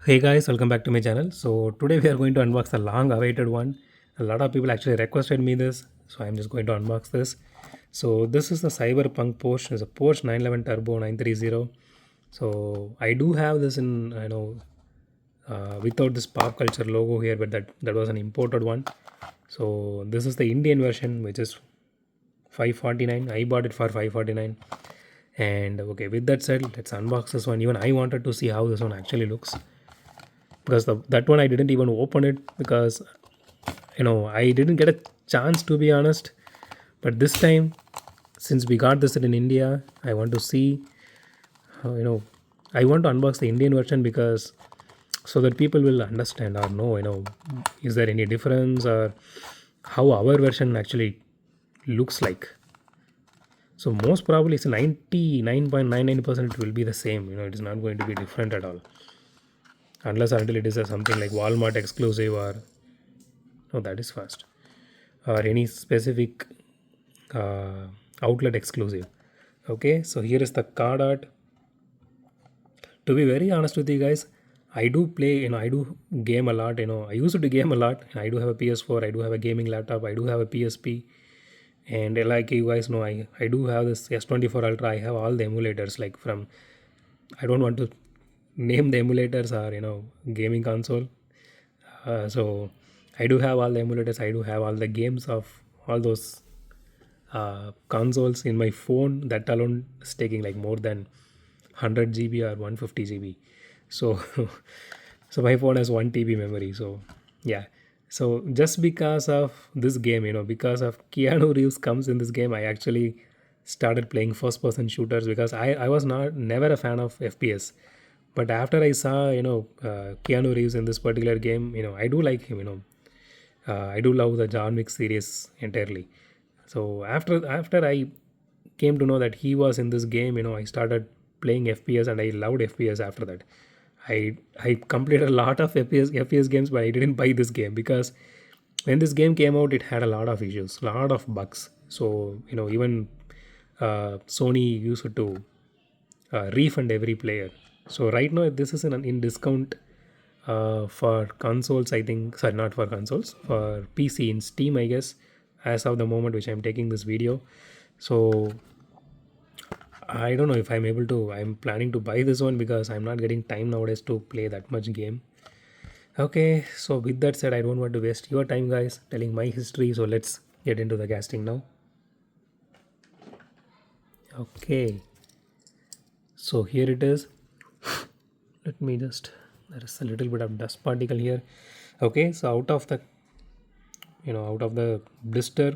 Hey guys, welcome back to my channel. So today we are going to unbox the long awaited one. A lot of people actually requested me this, so I'm just going to unbox this. So this is the Cyberpunk Porsche. It's a Porsche 911 Turbo 930. So I do have this in without this pop culture logo here, but that was an imported one. So this is the Indian version, which is 549. I bought it for 549. And okay, with that said, let's unbox this one. Even I wanted to see how this one actually looks because that one I didn't even open it because I didn't get a chance, to be honest. But this time, since we got this in India, I want to see how, I want to unbox the Indian version because so that people will understand or know, is there any difference or how our version actually looks like. So most probably it's 99.99% it will be the same. It is not going to be different at all unless until it is a something like Walmart exclusive or no, that is fast, or any specific uh, outlet exclusive. Okay, so here is the card art. To be very honest with you guys, I do play, I do game a lot. I used to game a lot. I do have a PS4, I do have a gaming laptop, I do have a PSP. And like you guys know, I do have this S24 Ultra. I have all the emulators, like from, I don't want to name the emulators or gaming console. So I do have all the emulators. I do have all the games of all those consoles in my phone. That alone is taking like more than 100 GB or 150 GB. So so my phone has 1 TB memory. So yeah. So just because of this game, because of Keanu Reeves comes in this game, I actually started playing first person shooters because I was not never a fan of FPS. But after I saw Keanu Reeves in this particular game, I do like him. I do love the John Wick series entirely. So after I came to know that he was in this game, I started playing FPS and I loved FPS after that. I completed a lot of FPS games, but I didn't buy this game because when this game came out, it had a lot of issues, a lot of bugs. So even Sony used to refund every player. So right now this is in discount for consoles. I think, sorry, not for consoles, for PC in Steam, I guess, as of the moment which I'm taking this video. So I don't know if I'm able to. I'm planning to buy this one because I'm not getting time nowadays to play that much game. Okay, so with that said, I don't want to waste your time, guys, telling my history. So let's get into the casting now. Okay, so here it is. Let me just, there is a little bit of dust particle here. Okay, so out of the blister,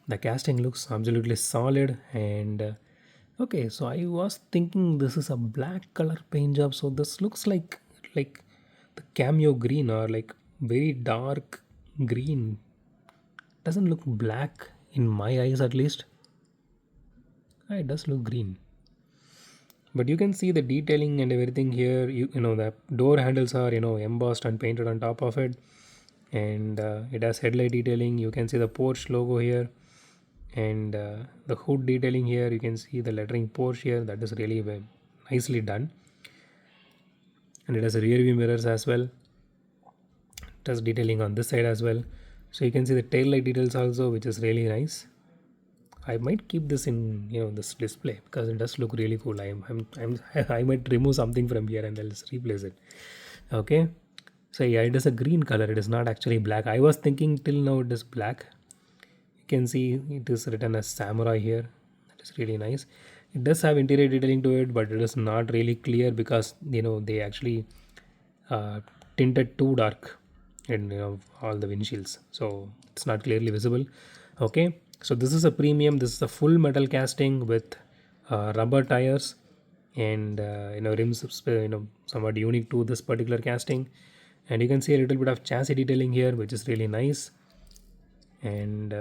the casting looks absolutely solid. And okay, so I was thinking this is a black color paint job, so this looks like the cameo green or like very dark green. Doesn't look black in my eyes, at least. It does look green, but you can see the detailing and everything here. The door handles are embossed and painted on top of it. And it has headlight detailing. You can see the Porsche logo here. And the hood detailing here, you can see the lettering Porsche here. That is really nicely done. And it has rear view mirrors as well. It has detailing on this side as well. So you can see the tail light details also, which is really nice. I might keep this in this display because it does look really cool. I might remove something from here and then let's replace it. Okay. So yeah, it is a green color. It is not actually black. I was thinking till now it is black. You can see it is written as samurai here. That is really nice. It does have interior detailing to it, but it is not really clear because they actually uh, tinted too dark in all the windshields, so it's not clearly visible. Okay, so this is a premium. This is a full metal casting with rubber tires and rims, somewhat unique to this particular casting. And you can see a little bit of chassis detailing here, which is really nice. And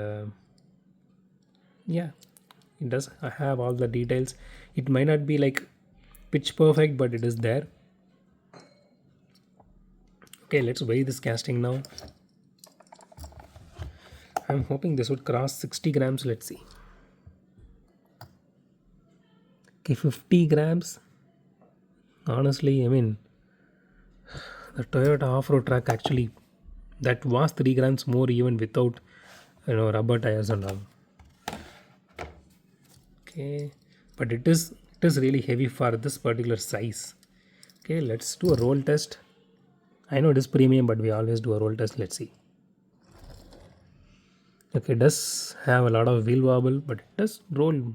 yeah, it does have all the details. It might not be like pitch perfect, but it is there. Okay, let's weigh this casting now. I'm hoping this would cross 60 grams. Let's see. Okay, 50 grams. Honestly, I mean, the Toyota off-road track actually that was 3 grams more even without rubber tires and all. Okay, but it is really heavy for this particular size. Okay, let's do a roll test. I know it is premium, but we always do a roll test. Let's see. Okay, it does have a lot of wheel wobble, but it does roll.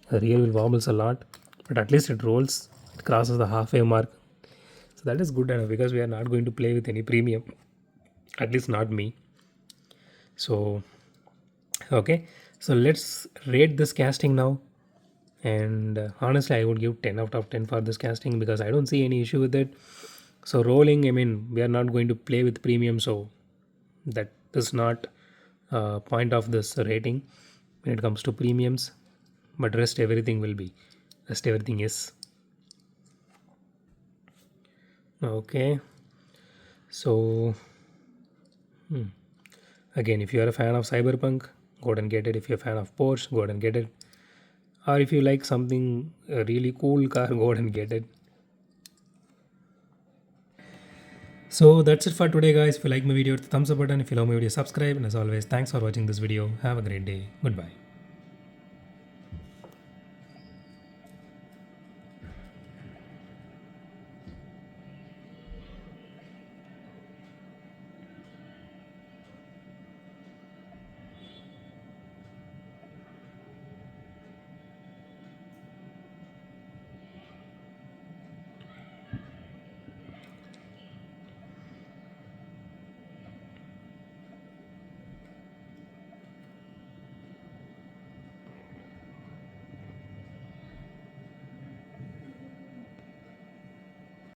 The rear wheel wobbles a lot, but at least it rolls. It crosses the halfway mark. So that is good enough because we are not going to play with any premium. At least not me. So, okay. So let's rate this casting now. And honestly, I would give 10 out of 10 for this casting because I don't see any issue with it. So rolling, I mean, we are not going to play with premium, so that is not point of this rating when it comes to premiums. But rest everything is okay. So again, if you are a fan of Cyberpunk, go ahead and get it. If you're a fan of Porsche, go ahead and get it. Or if you like something a really cool car, go ahead and get it. So that's it for today, guys. If you like my video, hit the thumbs up button. If you love my video, subscribe. And as always, thanks for watching this video. Have a great day. Goodbye.